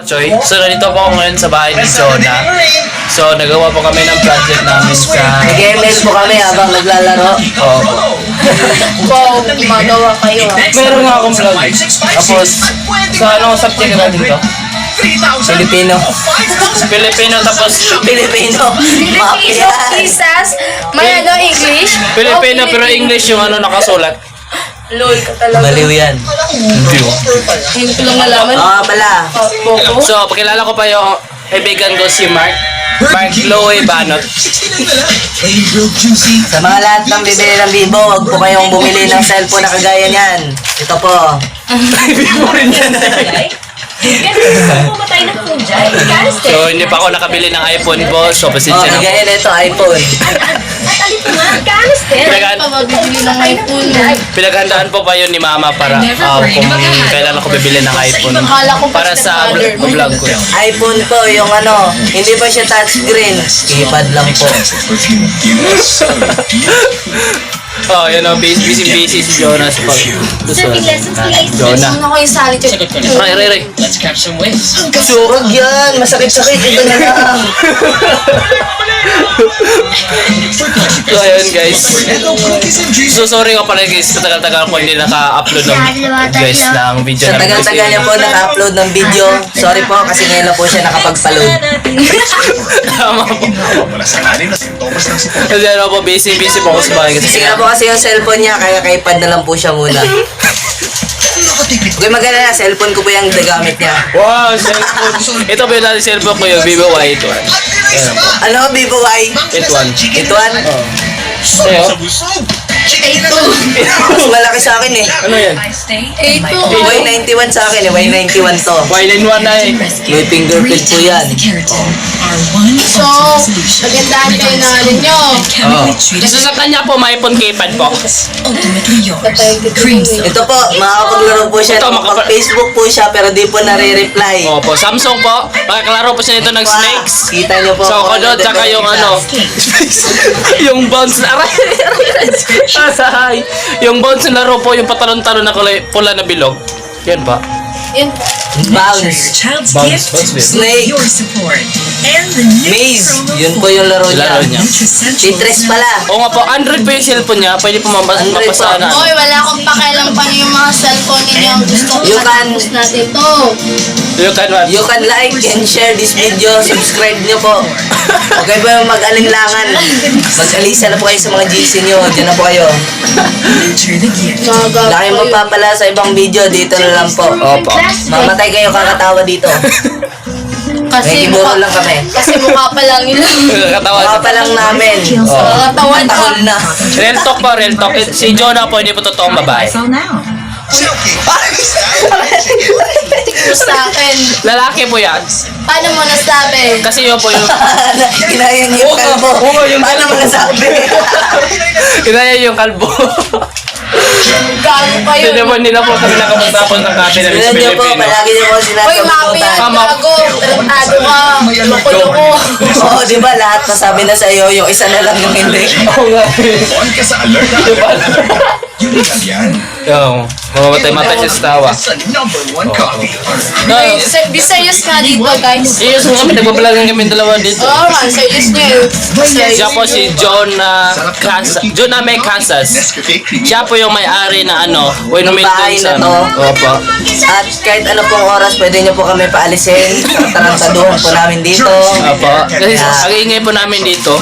Choy. So, nandito po ako ngayon sa bahay ni Jonah. So, nagawa po kami ng project namin sa... Nag-ML po kami habang naglalaro. Oh. Wow, magawa kayo ha. Meron nga akong vlog. Tapos, sa anong subject natin to? Filipino. Filipino, tapos... Filipino. Filipino, Mafia. Quizas, may ano, English? Filipino, pero English yung ano nakasulat. Lol ka talaga. Baliw yan. Hindi oh. Hindi ko lang nalaman. Pala. Popo. So, pakilala ko pa yung kaibigan ko si Mark. Mark Chloe Banot. Sa mga lahat ng bibili ng Vivo, huwag po kayong bumili ng cellphone na kagaya niyan. Ito po. Vivo rin yan. Pumatay ng punjay. So, hindi pa ako nakabili ng iPhone po. So, pasensya na po. Kagaya nito, iPhone. Pinag- Pa magbibili ng iPhone. Pinaghandaan po pa yun ni Mama para kung kailan ako bibili ng iPhone. Akala ko Para sa vlog ko. iPhone po, yung ano, hindi pa siya touchscreen. Keypad lang po. Oh, yun o. Busy si Jonah sa pag... Jonah. Ano ko yung solitude? Ray. Let's catch some waves. Huwag yan, masakit-sakit. Ito na lang. So, ayun guys. So, sorry ko pala guys. Matagal-tagal ko hindi naka-upload ng guys ng video Sa namin. tagal-tagal niya po naka-upload ng video. Sorry po, kasi ngayon lang po siya nakapag-upload. Tama po. Kasi ano po, busy po ako sa bahay. Kasi nga po kasi yung cellphone niya, kaya kaypad na lang po siya muna. Okay, maganda na, cellphone ko po yung nagamit niya. Wow, cellphone. Ito po yung natin cellphone ko yung Vivo Y8 1. Ano, Vivo Y? 8 1. Ito an? Ayo. Mas malaki sa akin eh. Ano yan? Ito. Y91 sa akin eh, Y91 to. Y9 1 na eh. May fingerprint po yan. So, magandaan kayo na ano nyo. Oh. So, sa kanya po, may iPhone keypad po. Ito po, makakapaglaro po siya. Ito, makapa- Facebook po siya, pero di po nare-reply. Opo, Samsung po. Makaklaro po siya nito ng snakes. Kita niyo po. So, kodot, tsaka yung ano, yung bounce na, aray, yung bounce na laro po, yung patalon-talon na kulay, pula na bilog. Yan ba? Yun. Bounce. Child's Bounce, gift, bounce, Snake. your support, and the new Maze. promo Yun po yung laro Laro niya. niya. Citrus pala. Oo nga po, Android po yung cellphone niya. Pwede po mapasa na. Oy, wala akong pakialam pa yung mga cellphone ninyo. Gusto ko You can- matapos natin to. You can what? You can like and share this video. Subscribe niyo po. Okay ba yung mag-alinlangan? Mag-alisa na po kayo sa mga GC niyo. Diyan na po kayo. enter the gift. Wala kayong magpapala sa ibang video. Dito na lang po. Opo. Mamatay kayo kakatawa dito. Kasi May kiburo mukha, lang kami. kasi mukha pa lang yun. Katawa Mga sa pa lang namin. Nakatawan ka. Tahol na. Real talk po, real talk. Si Jonah po, hindi po totoong babae. So now. Sa akin. Lalaki po yan. Paano mo nasabi? Kasi yun po yung... Kinaya niyo yung kalbo. Oo, yung Paano mo nasabi? Kinaya yung kalbo. Gago pa yun. Hindi naman nila po kami nakapagtapon ng copy na Tignan niyo po, Filipino. palagi niyo po Hoy, sinasabutan. mafia, Tama. gago. Tratado ka. Loko-loko. Oo, di ba lahat nasabi na sa iyo, yung isa na lang yung hindi. Oo nga. On ka sa alert na alert. Yun lang yan. Yo, mamamatay-matay siya sa tawa. Sa number one copy. Ay, be serious nga dito, guys. Iyos mo kami, nagbablog kami dalawa dito. Oo nga, serious nyo yun. Siya po si Jonah May Kansas. Nescafe Creamy. Siya po yung may-ari na ano, Winomit Bahay dun sa... na to. Opo. At kahit ano pong oras, pwede niyo po kami paalisin. Tarantaduhan po namin dito. Opo. Kasi ang ingay po namin dito.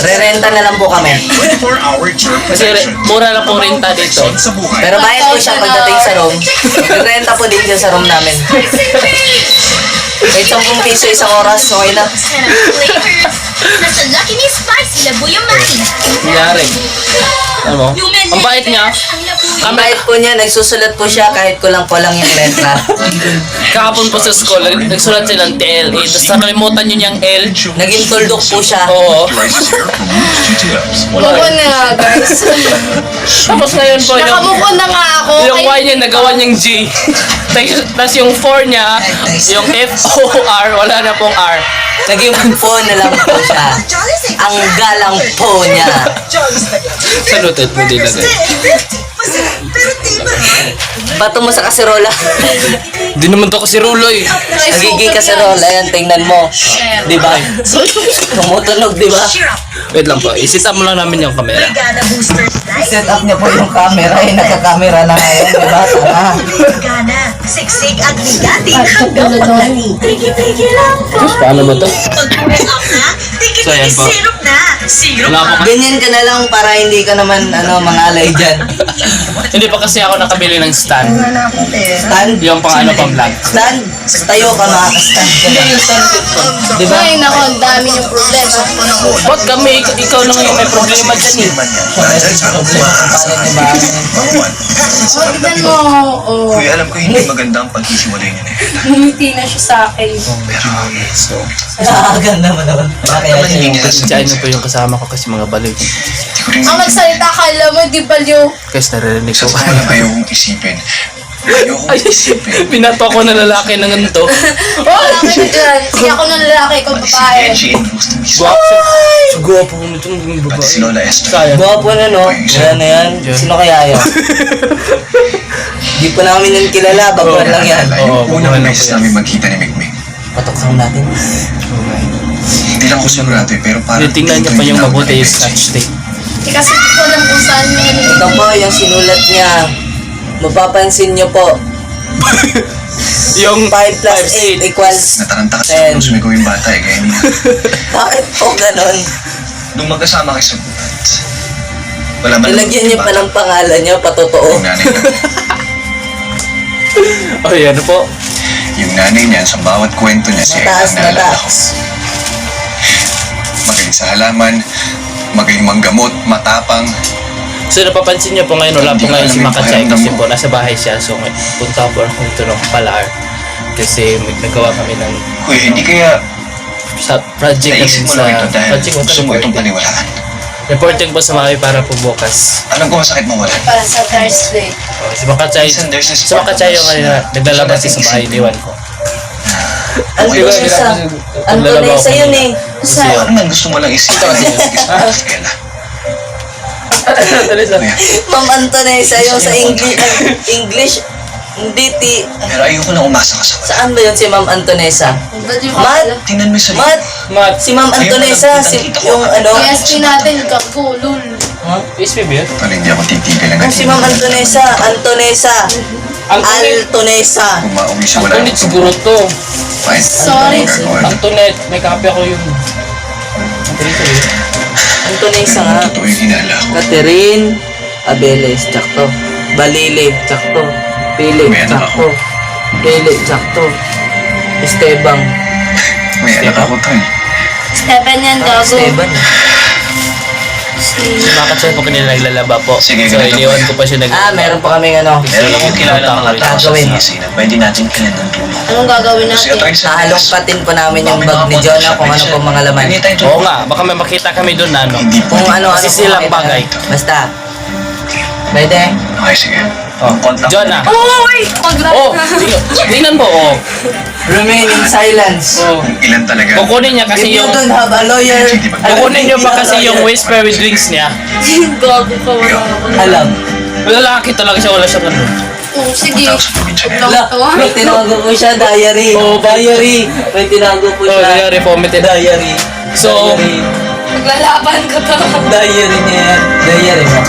Re-renta na lang po kami. 24-hour germ Kasi mura lang po renta dito. sa buhay. Pero bayad po siya pagdating sa room. Re-renta po din siya sa room namin. Kahit 10 piso isang oras, okay na. Nasa Lucky Me Spicy Labuyo Mani. Nangyari. Ano mo? Ang bait niya. Ang bait po niya, nagsusulat po siya kahit kulang-kulang yung letra. Kahapon po sa school, nagsulat siya ng TLE. Tapos nakalimutan niyo niyang L. Naging tuldok po siya. Oo. Rises hair from roots to tips. Move on na nga, guys. Tapos ngayon po yung... Nakamove on na nga ako. Yung Y niya, nagawa niyang G. Tapos yung 4 niya, yung F-O-R, wala na pong R. Naging po na lang po siya. Ang galang po niya. Saluted mo din agad. Bato mo sa kaserola. Di naman to kasi ruloy. Nagiging kaserola yan, tingnan mo. Di ba? Tumutunog, di ba? Wait lang po, isita mo lang namin yung camera. Gana booster light. Set up niya po yung camera. Nagka-camera na ngayon, di ba? Tama. Gana, siksik at bigatin hanggang pagkani. Tigi-tigi lang po. Paano ba to? Pag-pull up na, So, yan tigi-tigi po. syrup na. Syrup Wala na. po Ganyan ka na lang para hindi ka naman mangalay dyan. Hindi pa kasi ako nakabili ng stand. Stand? Yung pang ano pang vlog. Stand? Tayo ka, makaka-stand ka na. Di ba? Ay, nako, ang dami yung problema. Ba't kami? Ikaw lang yung may problema dyan eh. Paano niyo ba? Oh, tignan mo. Oh, Kuya, alam ko hindi maganda ang paghihiwalay niyo na yan. ngumiti na siya sa akin. Pero, Nakakaganda mo naman. Kaya naman hindi niya Diyan nyo po yung kasama ko kasi mga baliw. hindi ko rin Ang magsalita, kala mo, di baliw. Guys, naririnig ko. sa totoo lang ayokong isipin. Ayokong Ay, isipin. binato ako na lalaki ng ganito. Wala ka na dyan. Sige ako ng lalaki, ikaw Si babae. Edgy and Rose na mismo. Gwapo ko nito ng Pati si babae. Lola Esther. Sayang. Gwapo na, no? Yan na yan. Sino kaya yan? Di pa namin yan kilala. Baguhan lang yan. Oo, Yung unang baguhan lang beses po yan. namin magkita ni Mikmik. Patuksan natin. Hindi lang ako sigurado eh, pero parang Titingnan niyo pa yung mabuti yung snatch tape. Eh, kasi hindi ko alam kung saan yung ano. Ito po yung sinulat niya. Mapapansin niyo po. Yung 5 plus 8 equals... Nataranta kasi Ten. nung sumigaw yung bata eh, kaya niya. Bakit po ganon? Nung magkasama kayo sa buhat, wala man Nilagyan niyo pa ng pangalan niyo, patotoo. Yung nanay niya. Oh, yan po. Yung nanay niya, sa bawat kwento niya, siya Mataas ang na naalala ko. taas. Magaling sa halaman, magaling manggamot, matapang. So napapansin niyo po ngayon, wala po ngayon si Makachay kasi po nasa bahay siya. So punta po ako dito ng Palar kasi nagawa kami ng Kuya, hindi kaya sa project naisip namin mo sa lang ito dahil project mo gusto mo itong paniwalaan. reporting po sa mga para po bukas. Alam ko masakit mo wala. Para sa Thursday. Oh, si Makachay, Minsan there's this si Makachay yung kanina naglalabas siya sa bahay, iniwan ko. Antonesa. Antonesa yun eh. Kasi yun. Ano man gusto mo lang isipin na Kaya Ma'am Antonesa yung sa English. Hindi pero ayoko lang umasa ka sa wala. Saan ba yun si Ma'am Antonesa? Baliw ka Mat! pala. Tingnan mo yung sarili. Mat! Mat, Si Ma'am Antonesa, yung ano? ESP natin, gago, lul. Huh? PSP ba yun? Parang hindi ako titigil lang. Oh, si Ma'am Antonesa. Antonesa. Antoinette. Altonesa. Umauwi siya wala. Antoinette siguro to. Fine. Sorry. Ano gagawin? Antoinette, may kape ako yung Antoinette yun. Antonesa nga. Totoo yung hinala ko. Catherine Abeles, tsakto. Balile, tsakto. Pili, May anak tsakto. Pili, tsakto. Estebang. May anak ako tol. Stephen yan, gago. Esteban. Si Makachay po kanina naglalaba po. Sige, So ganito iniwan po. ko pa siya Meron pa kaming ano. Meron akong kilala ng mga tao sa Gagawin. CC na pwede natin kailan ng tulong. Anong gagawin Kasi natin? atry sa Nahalongkatin po namin yung bag ni Jonah kung ano po mga laman. Oo nga, baka may makita kami doon na ano. Hindi po. Kung ano-ano Kasi po silang makita. bagay. Basta. Pwede? Okay, sige. Oh, Contact. Jonah. Uy! Oh, tingnan mo, oh. Remain in silence. Oh. Kung ilan talaga. Kukunin niya If kasi you yung don't have a lawyer, kukunin niyo pa kasi yung whisper with drinks niya. Gago ka, wala ako. alam. Lalaki talaga siya, wala siya ganun. Oh, sige. Punta ako sa probinsya na yan. Huwag La, lang to, ha? may tinago po siya, diary. Oh, diary. May tinago po Oh, siya. diary vomited. Diary. So, Diary. Maglalaban ka to. Diary niya yan. Diary mo.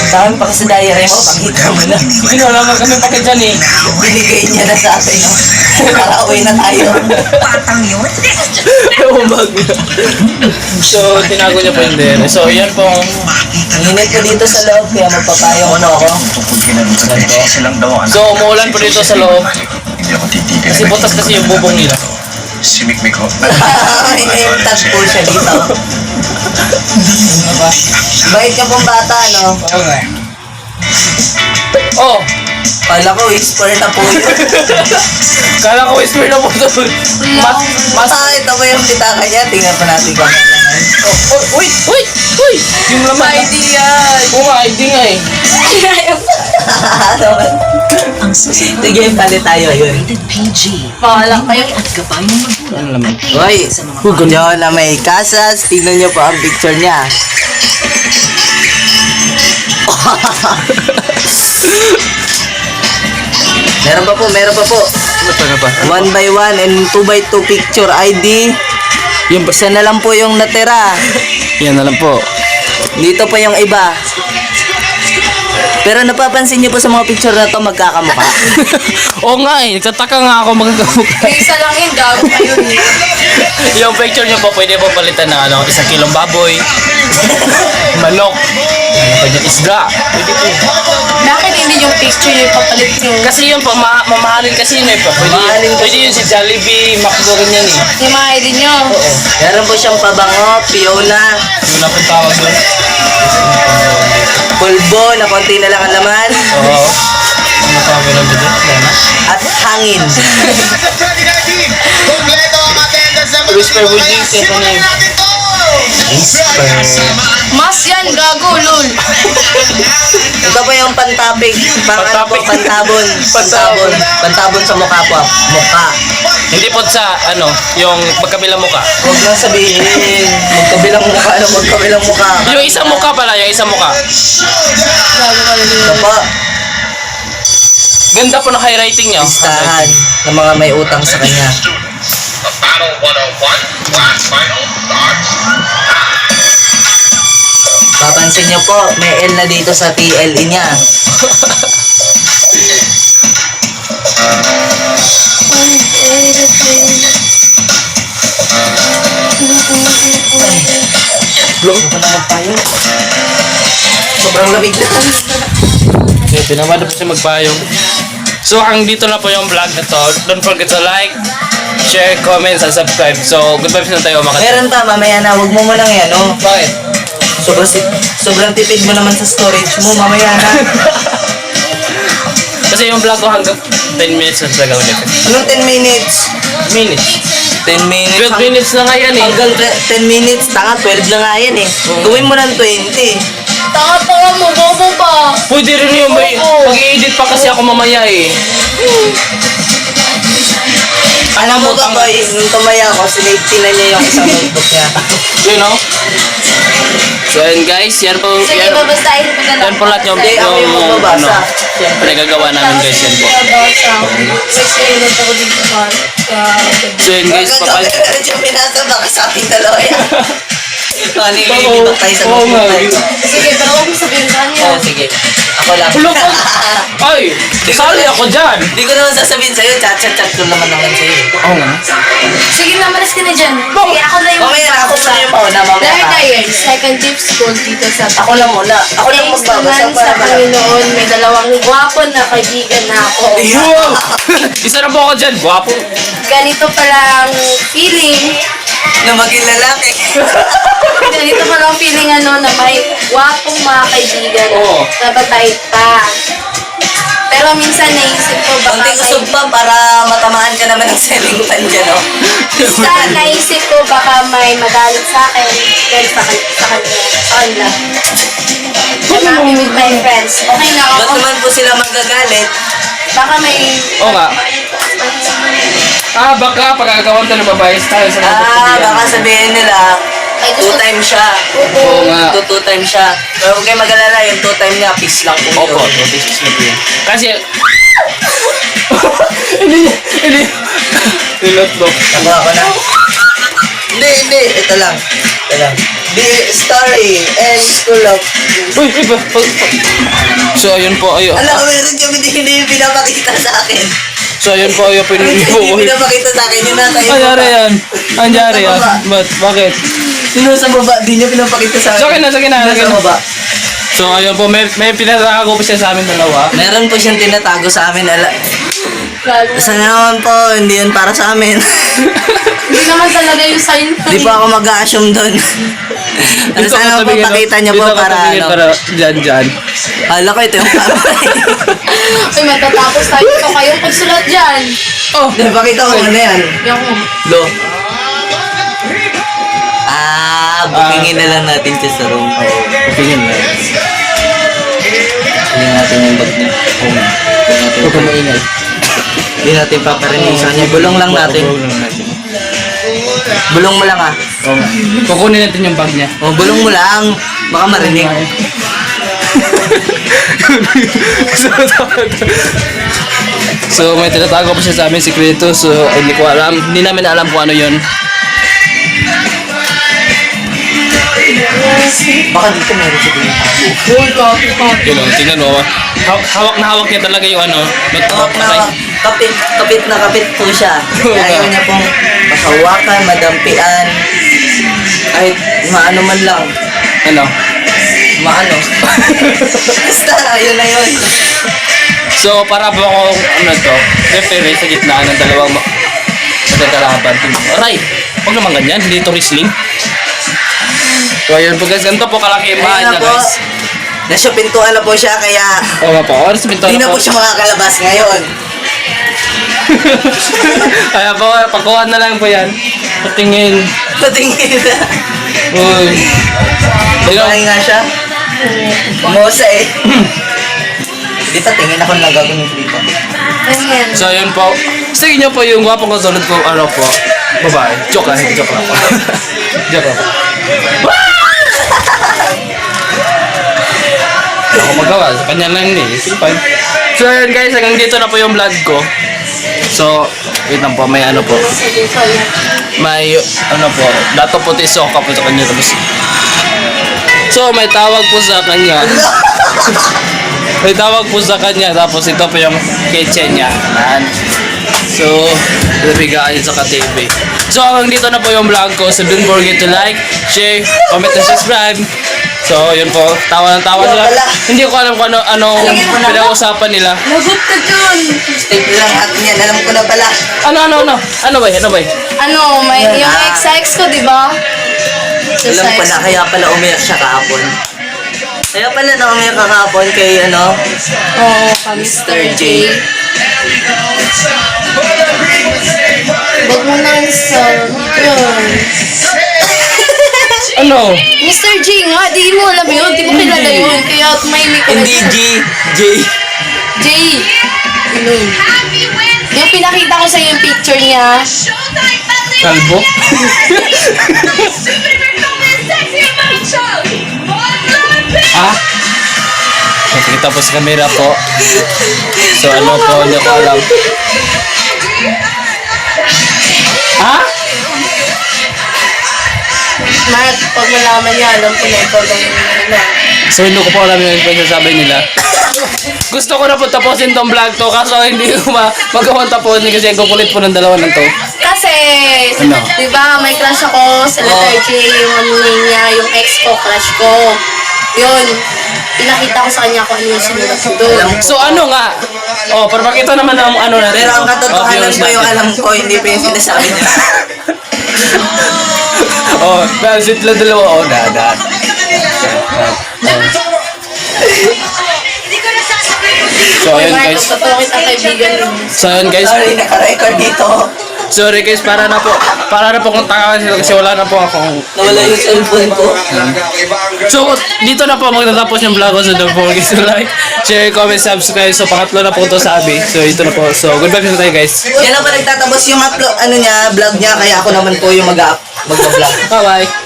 Saan pa kasi diary mo? Pakita mo na. sino naman kami pa dyan eh. Binigay niya na sa atin. Para uwi na tayo. Patang yun. Umag. So, tinago niya po yung diary. So, yan po. Ang init ko dito sa loob, kaya magpapayong mo ako. Tungkol kina Rose at Edgy, silang daw ang So, umuulan po dito sa loob. Hindi ako titigil. Kasi butas kasi yung bubong nila. Si Mikmik ko. Inintag po siya dito. Bait ka pong bata, no? Oo nga. Oh, Kala ko, whisper na po yun. Kala ko whisper na po to. Mas... Ito po yung pitaka niya. Tingnan pa natin kung ano naman. Uy! Uy! Uy! Yung laman. ID yan! Oo nga, ID nga eh. Sige, palit tayo yun. Bahala kayo. Ano laman? Uy, yun na may kasas. Tingnan niyo po ang picture niya. Meron pa po, meron pa po. Ano pa? 1 by 1 and 2 by 2 picture ID. Yung Isa na lang po yung natira. yan na lang po. Dito pa yung iba. Pero napapansin niyo po sa mga picture na to magkakamukha. Oo nga eh, nagtataka nga ako magkakamukha. May isa lang yun, gago kayo eh. Yung picture nyo po, pwede po palitan ng ano, 1 kilong baboy, manok, ano pa dyan, isda. Pwede po. Bakit hindi yung picture yung papalit nyo? Kasi yun po, mamahalin kasi yun eh. Mamahalin kasi. Pwede yun si Jollibee, McDo, ganyan eh. Yung mga ID nyo. Meron po siyang pabango, Fiona, Yun na po tawag doon. pulbo na konti na lang ang laman, Oo. Ano tawag doon dito? Dana? at hangin. Whisper Woodies, ito na yun. Mas yan, gago, lol. Ito po yung pantapig, Pantapig. pantabon. Pantabon. Pantabon sa mukha po. Mukha. Hindi po sa, ano, yung magkabilang muka. Huwag lang sabihin. Magkabilang mukha. Ano magkabilang mukha? Yung isang muka pala, yung isang muka. Gago ka Ito po, Ganda po ng high rating niya. listahan ng mga may utang sa kanya. Battle 101, last final starts. Papansin niyo po, may L na dito sa TLE niya. Ano pa naman tayo? Sobrang lamig na. Okay, pinamada po siya magpayong. So, ang dito na po yung vlog na to. Don't forget to like, share, comment, and subscribe. So, good vibes na tayo mga Meron pa, mamaya na. Huwag mo mo lang yan, no? Bakit? Sobrang tipid mo naman sa storage mo, mamaya na. Kasi yung vlog ko hanggang 10 minutes na talaga ulit. Anong 10 minutes? Minutes? 10 minutes. 12 minutes na nga yan eh. Hanggang 10 minutes, tanga, 12 na nga yan eh. Gawin mo ng 20. Tanga mo, bobo ba? Pwede rin yung may mag-i-edit pa kasi ako mamaya eh. Alam mo ba, boy, nung tumaya ako, sinate na niya yung isang notebook niya. You know? So yun guys, yan po, Sige, yan, babasahin ko na lang. yan po lahat yung, Hindi, ako yung magbabasa. pinagagawa namin guys yan po. Nagsisilot ako dito sa... So yun guys, papal... Yung pinasa, baka sa ating dalawa yan. Ano yung Oo, ibibak tayo sa oo nga. notebook tayo? Sige, pero huwag mo sabihin sa kanya. Oo, sige. Ako lang. Ulo ko! Ay! Sali ako dyan! Hindi ko naman sasabihin sa'yo, chat ko naman sa'yo. Oo nga. Sige na, malas ka na dyan. Sige, ako na yung Mamaya na, ako muna yung mauna, mamaya Dahil ka. na second tip school dito sa... Ako lang muna. Ako lang Thanks magbabasa naman para sa ba? Panginoon, may dalawang gwapo na kaibigan na ako. Wow! Isa na po ako dyan, guwapo. Ganito palang feeling, Na maging lalaki. ganito palang feeling ano, na may gwapong mga kaibigan Oo. na batay pa. Pero minsan naisip ko baka Konting usog pa para matamaan ka naman ng selling fan dyan, oh. minsan naisip ko baka may magalit sa akin dahil sa kanila. I'm happy with my friends. Okay na Ba't ako. naman po sila magagalit? Baka may... Oo nga. Baka pagkagawan tayo ng babae tayo sa mga Baka sabihin nila, Ay, two gusto... times siya. Oo nga. Two times siya. Pero huwag kayo mag-alala, yung 2 time niya, peace lang po Opo, yun. business na po yan. Kasi... Hindi. Nilotlok. Nakuha ko na. Hindi. Ito lang. The story and school of... Uy, iba. So, ayun po, ayun. Alam ko, meron kami hindi yung pinapakita sa akin. So, ayun po, ayun po. Hindi pinapakita sa akin yung nasa iyo. Anyari yan. Anyari yan. Bakit? Sino sa baba, di niya pinapakita sa akin. Sa akin na. Sino sa baba? So, ayun po, may pinatakago po siya sa amin dalawa. Meron po siyang tinatago sa amin. Sana naman po, hindi yun para sa amin. Hindi naman talaga yung sign ko. Di pa ako mag-a-assume doon. Ano sana po pakita niyo po para ano. Para dyan. Hala ko ito yung camera. Uy, matatapos tayo ito kayong pagsulat dyan. Oh, Di, pakita ko ano yan. Yung Lo. Bookingin na lang natin siya sa room. tingin na. Hindi natin yung bag niya. Huwag ka maingay. Hindi natin paparinisan niya. Bulong lang natin. Bulong mo lang ah. Oh, kukunin natin yung bag niya. O, bulong mo lang. Baka marinig. So may tinatago pa siya sa amin sikreto. So hindi ko alam. Hindi namin alam kung ano yun. Baka dito meron siya din. Yun o, tingnan mo. Hawak na hawak niya talaga yung ano. Hawak na kapit na kapit po siya. Ayaw niya pong makawakan, madampian. Kahit maano man lang. Ano? Maano. Basta, yun na yun. So para po akong ano to, referee sa gitna ng dalawang magkakalaban. Aray! Huwag naman ganyan, hindi ito wrestling. So ayun po guys, ganito po kalaki yung bahay Ayun niya na po. guys. Nasa pintuan na po siya, kaya Oo nga po, oras pinto hindi na na po. po siya makakalabas ngayon. Kaya po, pakuha na lang po yan. Patingin. Patingin na. Uy. Tingnan. Kumain nga siya. Mosa eh. Di pa tingin ako na gagawin dito. Ayan. So ayun po. Gusto niyo po yung gwapong kasunod ko, ano po, babae. Joke lang po. Joke lang po. Ako magawa, sa kanya lang eh. Simpan. So ayun guys, hanggang dito na po yung vlog ko. So, wait lang po, may ano po. May, ano po, dato po tisoka po sa kanya. Tapos, so, may tawag po sa kanya. May tawag po sa kanya. Tapos, ito po yung kitchen niya. Yan. So, nabigaan sa ka-TV. So, hanggang dito na po yung vlog ko. So, don't forget to like, share, comment, and subscribe. So, yun po. Tawa ng tawa nila. Hindi ko alam kung ano pinag-usapan nila. Lagot ka dyan. Stable lang at yan. Alam ko na pala. Ano ba? Ano, may, yung ex ko, di ba? Alam ko na, kaya pala umiyak siya kahapon. Kaya pala na umiyak ka kahapon kay ano, Oo, ka Mr. J. Huwag mo na sa yun. Ano? Mr. J nga, di mo alam yun. Di mo kilala yun. Kaya tumahimik ka na hindi dyan. J. J. Ano? Yung pinakita ko sa yung picture niya. Kalbo? Ah? Nakikita po sa camera po. So ano po, hindi ko alam. Ha? Mark, pag malaman niya, alam ko na ikaw lang yung ano. So hindi ko po alam yung pagsasabi nila. Gusto ko na po tapusin tong vlog to kaso hindi ko magawang tapusin kasi ang kukulit po ng dalawa ng to. Kasi, Ano? di ba, may crush ako sa letter J, yung ano niya, yung ex ko, crush ko. Yun, pinakita ko sa kanya kung ano yung sinulat ko doon. So ano nga? Oh, para makita naman ang ano natin. Pero ang katotohanan viewers ko yung natin. alam ko, hindi pa yung sinasabi ko. Oh, transit lang dalawa. Oh, dada. So ayun Mark, guys. totoo kita kaibigan mo. So ayun guys. Sorry, naka-record dito. Sorry guys, para na po kung taka kasi wala na po akong. Nawala yung cellphone ko. So dito na po magtatapos yung vlog ko. So don't forget to like, share, comment, subscribe. So pangatlo na po ito sabi. So ito na po. So goodbye po tayo guys. Yan na pa nagtatapos yung upload, ano niya, vlog niya, kaya ako naman po yung mag-vlog. Bye bye.